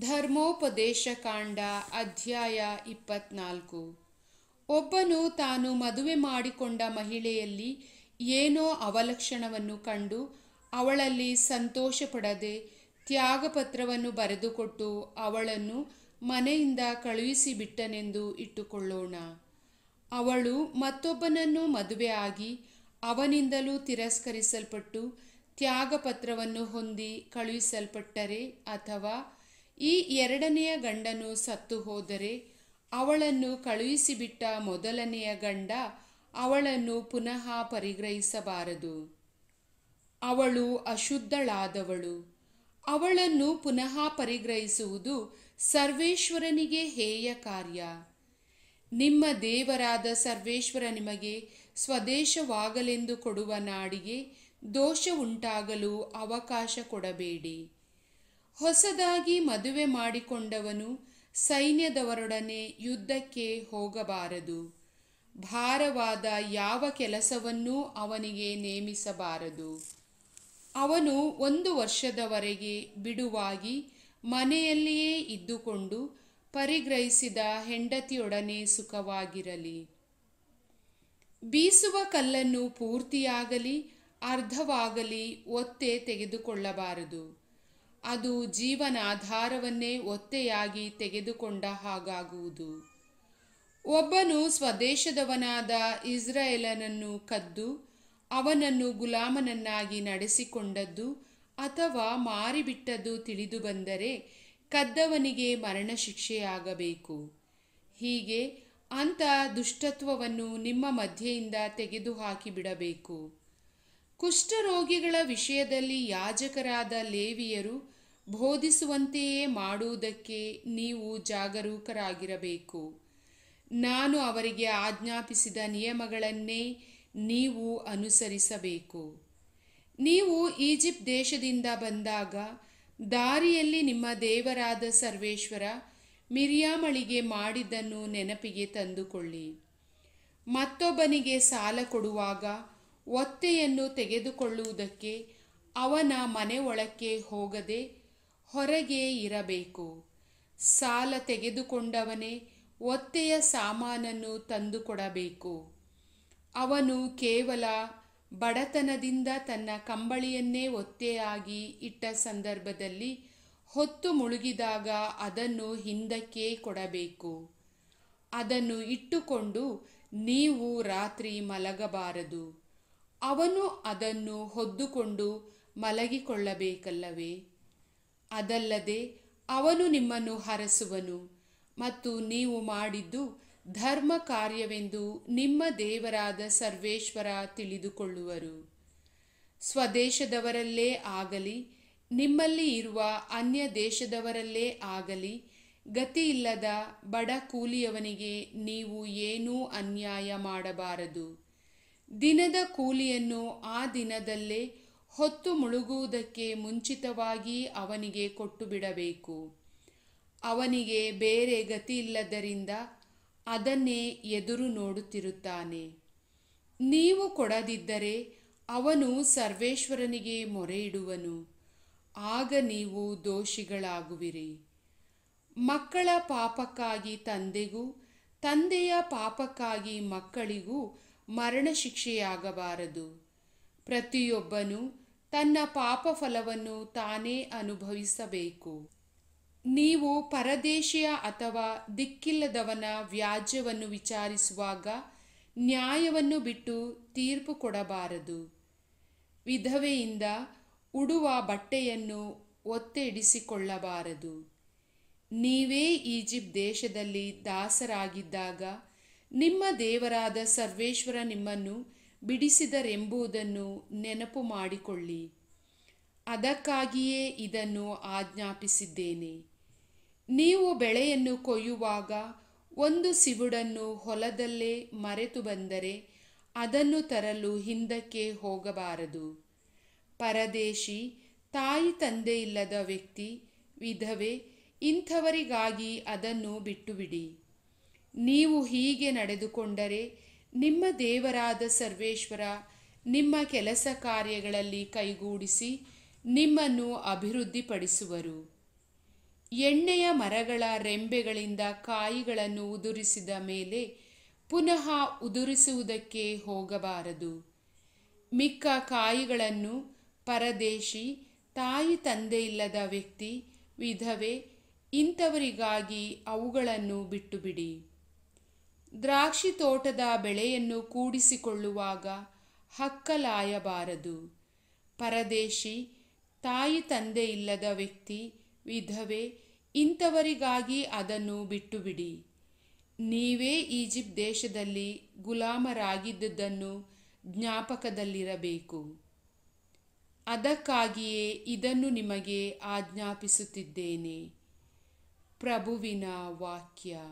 ಧರ್ಮೋಪದೇಶಕಾಂಡ ಅಧ್ಯಾಯ 24. ಒಬ್ಬನು ತಾನು ಮದುವೆ ಮಾಡಿಕೊಂಡ ಮಹಿಳೆಯಲ್ಲಿ ಏನೋ ಅವಲಕ್ಷಣವನ್ನು ಕಂಡು ಅವಳಲ್ಲಿ ಸಂತೋಷಪಡದೆ ತ್ಯಾಗಪತ್ರವನ್ನು ಬರೆದುಕೊಟ್ಟು ಅವಳನ್ನು ಮನೆಯಿಂದ ಕಳುಹಿಸಿಬಿಟ್ಟನೆಂದು ಇಟ್ಟುಕೊಳ್ಳೋಣ. ಅವಳು ಮತ್ತೊಬ್ಬನನ್ನು ಮದುವೆ ಆಗಿ ಅವನಿಂದಲೂ ತಿರಸ್ಕರಿಸಲ್ಪಟ್ಟು ತ್ಯಾಗಪತ್ರವನ್ನು ಹೊಂದಿ ಕಳುಹಿಸಲ್ಪಟ್ಟರೆ, ಅಥವಾ ಈ ಎರಡನೆಯ ಗಂಡನು ಸತ್ತು ಹೋದರೆ ಅವಳನ್ನು ಕಳುಹಿಸಿಬಿಟ್ಟ ಮೊದಲನೆಯ ಗಂಡ ಅವಳನ್ನು ಪುನಃ ಪರಿಗ್ರಹಿಸಬಾರದು. ಅವಳು ಅಶುದ್ಧಳಾದವಳು. ಅವಳನ್ನು ಪುನಃ ಪರಿಗ್ರಹಿಸುವುದು ಸರ್ವೇಶ್ವರನಿಗೆ ಹೇಯ ಕಾರ್ಯ. ನಿಮ್ಮ ದೇವರಾದ ಸರ್ವೇಶ್ವರ ನಿಮಗೆ ಸ್ವದೇಶವಾಗಲೆಂದು ಕೊಡುವ ನಾಡಿಗೆ ದೋಷ ಉಂಟಾಗಲು ಅವಕಾಶ ಕೊಡಬೇಡಿ. ಹೊಸದಾಗಿ ಮದುವೆ ಮಾಡಿಕೊಂಡವನು ಸೈನ್ಯದವರೊಡನೆ ಯುದ್ಧಕ್ಕೆ ಹೋಗಬಾರದು. ಭಾರವಾದ ಯಾವ ಕೆಲಸವನ್ನೂ ಅವನಿಗೆ ನೇಮಿಸಬಾರದು. ಅವನು 1 ವರ್ಷದವರೆಗೆ ಬಿಡುವಾಗಿ ಮನೆಯಲ್ಲಿಯೇ ಇದ್ದುಕೊಂಡು ಪರಿಗ್ರಹಿಸಿದ ಹೆಂಡತಿಯೊಡನೆ ಸುಖವಾಗಿರಲಿ. ಬೀಸುವ ಕಲ್ಲನ್ನು ಪೂರ್ತಿಯಾಗಲಿ ಅರ್ಧವಾಗಲಿ ಒತ್ತೆ ತೆಗೆದುಕೊಳ್ಳಬಾರದು. ಅದು ಜೀವನಾಧಾರವನ್ನೇ ಒತ್ತೆಯಾಗಿ ತೆಗೆದುಕೊಂಡ ಹಾಗಾಗುವುದು. ಒಬ್ಬನು ಸ್ವದೇಶದವನಾದ ಇಸ್ರಾಯೇಲನನ್ನು ಕದ್ದು ಅವನನ್ನು ಗುಲಾಮನನ್ನಾಗಿ ನಡೆಸಿಕೊಂಡದ್ದು ಅಥವಾ ಮಾರಿಬಿಟ್ಟದ್ದು ತಿಳಿದು ಬಂದರೆ ಕದ್ದವನಿಗೆ ಮರಣಶಿಕ್ಷೆಯಾಗಬೇಕು. ಹೀಗೆ ಅಂಥ ದುಷ್ಟತ್ವವನ್ನು ನಿಮ್ಮ ಮಧ್ಯೆಯಿಂದ ತೆಗೆದುಹಾಕಿ ಬಿಡಬೇಕು. ಕುಷ್ಠರೋಗಿಗಳ ವಿಷಯದಲ್ಲಿ ಯಾಜಕರಾದ ಲೇವಿಯರು ಬೋಧಿಸುವಂತೆಯೇ ಮಾಡುವುದಕ್ಕೆ ನೀವು ಜಾಗರೂಕರಾಗಿರಬೇಕು. ನಾನು ಅವರಿಗೆ ಆಜ್ಞಾಪಿಸಿದ ನಿಯಮಗಳನ್ನೇ ನೀವು ಅನುಸರಿಸಬೇಕು. ನೀವು ಈಜಿಪ್ಟ್ ದೇಶದಿಂದ ಬಂದಾಗ ದಾರಿಯಲ್ಲಿ ನಿಮ್ಮ ದೇವರಾದ ಸರ್ವೇಶ್ವರ ಮಿರ್ಯಾಮಳಿಗೆ ಮಾಡಿದ್ದನ್ನು ನೆನಪಿಗೆ ತಂದುಕೊಳ್ಳಿ. ಮತ್ತೊಬ್ಬನಿಗೆ ಸಾಲ ಕೊಡುವಾಗ ಒತ್ತೆಯನ್ನು ತೆಗೆದುಕೊಳ್ಳುವುದಕ್ಕೆ ಅವನ ಮನೆ ಒಳಕ್ಕೆ ಹೋಗದೆ ಹೊರಗೆ ಇರಬೇಕು. ಸಾಲ ತೆಗೆದುಕೊಂಡವನೇ ಒತ್ತೆಯ ಸಾಮಾನನ್ನು ತಂದುಕೊಡಬೇಕು. ಅವನು ಕೇವಲ ಬಡತನದಿಂದ ತನ್ನ ಕಂಬಳಿಯನ್ನೇ ಒತ್ತೆಯಾಗಿ ಇಟ್ಟ ಸಂದರ್ಭದಲ್ಲಿ ಹೊತ್ತು ಮುಳುಗಿದಾಗ ಅದನ್ನು ಹಿಂದಕ್ಕೆ ಕೊಡಬೇಕು. ಅದನ್ನು ಇಟ್ಟುಕೊಂಡು ನೀವು ರಾತ್ರಿ ಮಲಗಬಾರದು. ಅವನು ಅದನ್ನು ಹೊದ್ದುಕೊಂಡು ಮಲಗಿಕೊಳ್ಳಬೇಕಲ್ಲವೇ? ಅದಲ್ಲದೆ ಅವನು ನಿಮ್ಮನ್ನು ಹರಸುವನು ಮತ್ತು ನೀವು ಮಾಡಿದ್ದು ಧರ್ಮ ಕಾರ್ಯವೆಂದು ನಿಮ್ಮ ದೇವರಾದ ಸರ್ವೇಶ್ವರ ತಿಳಿದುಕೊಳ್ಳುವರು. ಸ್ವದೇಶದವರಲ್ಲೇ ಆಗಲಿ ನಿಮ್ಮಲ್ಲಿ ಇರುವ ಅನ್ಯ ದೇಶದವರಲ್ಲೇ ಆಗಲಿ ಗತಿಯಿಲ್ಲದ ಬಡ ಕೂಲಿಯವನಿಗೆ ನೀವು ಏನೂ ಅನ್ಯಾಯ ಮಾಡಬಾರದು. ದಿನದ ಕೂಲಿಯನ್ನು ಆ ದಿನದಲ್ಲೇ ಹೊತ್ತು ಮುಳುಗುವುದಕ್ಕೆ ಮುಂಚಿತವಾಗಿ ಅವನಿಗೆ ಕೊಟ್ಟು ಬಿಡಬೇಕು. ಅವನಿಗೆ ಬೇರೆ ಗತಿಯಿಲ್ಲದರಿಂದ ಅದನ್ನೇ ಎದುರು ನೋಡುತ್ತಿರುತ್ತಾನೆ. ನೀವು ಕೊಡದಿದ್ದರೆ ಅವನು ಸರ್ವೇಶ್ವರನಿಗೆ ಮೊರೆಯಿಡುವನು. ಆಗ ನೀವು ದೋಷಿಗಳಾಗುವಿರಿ. ಮಕ್ಕಳ ಪಾಪಕ್ಕಾಗಿ ತಂದೆಗೂ ತಂದೆಯ ಪಾಪಕ್ಕಾಗಿ ಮಕ್ಕಳಿಗೂ ಮರಣಶಿಕ್ಷೆಯಾಗಬಾರದು. ಪ್ರತಿಯೊಬ್ಬನು ತನ್ನ ಪಾಪ ಫಲವನ್ನು ತಾನೇ ಅನುಭವಿಸಬೇಕು. ನೀವು ಪರದೇಶಿಯ ಅಥವಾ ದಿಕ್ಕಿಲ್ಲದವನ ವ್ಯಾಜ್ಯವನ್ನು ವಿಚಾರಿಸುವಾಗ ನ್ಯಾಯವನ್ನು ಬಿಟ್ಟು ತೀರ್ಪು ಕೊಡಬಾರದು. ವಿಧವೆಯಿಂದ ಉಡುವ ಬಟ್ಟೆಯನ್ನು ಒತ್ತೆ ಇಡಿಸಿಕೊಳ್ಳಬಾರದು. ನೀವೇ ಈಜಿಪ್ಟ್ ದೇಶದಲ್ಲಿ ದಾಸರಾಗಿದ್ದಾಗ ನಿಮ್ಮ ದೇವರಾದ ಸರ್ವೇಶ್ವರ ನಿಮ್ಮನ್ನು ಬಿಡಿಸಿದರೆಂಬುದನ್ನು ನೆನಪು ಮಾಡಿಕೊಳ್ಳಿ. ಅದಕ್ಕಾಗಿಯೇ ಇದನ್ನು ಆಜ್ಞಾಪಿಸಿದ್ದೇನೆ. ನೀವು ಬೆಳೆಯನ್ನು ಕೊಯ್ಯುವಾಗ 1 ಸಿವುಡನ್ನು ಹೊಲದಲ್ಲೇ ಮರೆತು ಬಂದರೆ ಅದನ್ನು ತರಲು ಹಿಂದಕ್ಕೆ ಹೋಗಬಾರದು. ಪರದೇಶಿ, ತಾಯಿ ತಂದೆ ಇಲ್ಲದ ವ್ಯಕ್ತಿ, ವಿಧವೆ ಇಂಥವರಿಗಾಗಿ ಅದನ್ನು ಬಿಟ್ಟುಬಿಡಿ. ನೀವು ಹೀಗೆ ನಡೆದುಕೊಂಡರೆ ನಿಮ್ಮ ದೇವರಾದ ಸರ್ವೇಶ್ವರ ನಿಮ್ಮ ಕೆಲಸ ಕಾರ್ಯಗಳಲ್ಲಿ ಕೈಗೂಡಿಸಿ ನಿಮ್ಮನ್ನು ಅಭಿವೃದ್ಧಿಪಡಿಸುವರು. ಎಣ್ಣೆಯ ಮರಗಳ ರೆಂಬೆಗಳಿಂದ ಕಾಯಿಗಳನ್ನು ಉದುರಿಸಿದ ಮೇಲೆ ಪುನಃ ಉದುರಿಸುವುದಕ್ಕೆ ಹೋಗಬಾರದು. ಮಿಕ್ಕ ಕಾಯಿಗಳನ್ನು ಪರದೇಶಿ, ತಾಯಿ ತಂದೆಯಿಲ್ಲದ ವ್ಯಕ್ತಿ, ವಿಧವೆ ಇಂಥವರಿಗಾಗಿ ಅವುಗಳನ್ನು ಬಿಟ್ಟುಬಿಡಿ. ದ್ರಾಕ್ಷಿ ತೋಟದ ಬೆಳೆಯನ್ನು ಕೂಡಿಸಿಕೊಳ್ಳುವಾಗ ಹಕ್ಕಲಾಯಬಾರದು. ಪರದೇಶಿ, ತಾಯಿ ತಂದೆಯಿಲ್ಲದ ವ್ಯಕ್ತಿ, ವಿಧವೆ ಇಂಥವರಿಗಾಗಿ ಅದನ್ನು ಬಿಟ್ಟುಬಿಡಿ. ನೀವೇ ಈಜಿಪ್ಟ್ ದೇಶದಲ್ಲಿ ಗುಲಾಮರಾಗಿದ್ದುದನ್ನು ಜ್ಞಾಪಕದಲ್ಲಿರಬೇಕು. ಅದಕ್ಕಾಗಿಯೇ ಇದನ್ನು ನಿಮಗೆ ಆಜ್ಞಾಪಿಸುತ್ತಿದ್ದೇನೆ. ಪ್ರಭುವಿನ ವಾಕ್ಯ.